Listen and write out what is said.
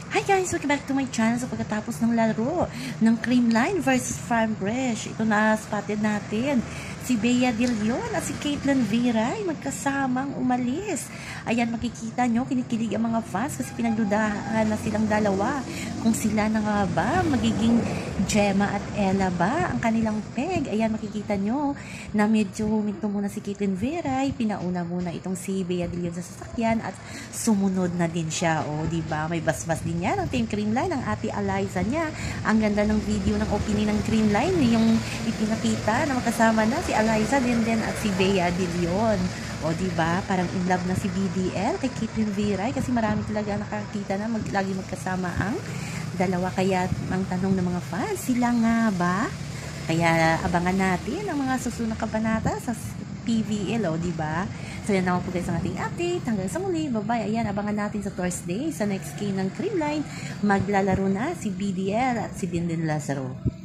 Hi guys! Welcome back to my channel. So pagkatapos ng laro ng Creamline versus Farmbresh, ito na spotted natin si Bea De Leon at si Caitlyn Vera ay magkasamang umalis. Ayan, makikita nyo, kinikilig ang mga fans kasi pinagdudahan na silang dalawa kung sila na nga ba magiging Gemma at Ella ba ang kanilang peg. Ayan, makikita nyo na medyo huminto muna si Caitlyn Vera, ay pinauna muna itong si Bea De Leon sa sasakyan at sumunod na din siya. O, diba? May basbas din yan ang Team Creamline, ang ate Eliza niya. Ang ganda ng video ng opening ng Creamline, yung ipinakita na magkasama na si Eliza din at si Bea De Leon. O, diba? Parang in love na si BDL kay Caitlyn Vera kasi marami talaga nakakita na lagi magkasama ang dalawa. Kaya ang tanong ng mga fans, sila nga ba? Kaya abangan natin ang mga susunod na kabanata sa PVL, o, diba? So, yan naman po guys ang ating update. Hanggang sa muli, bye-bye. Ayan, abangan natin sa Thursday, sa next game ng Creamline. Maglalaro na si BDL at si Dindin Lazaro.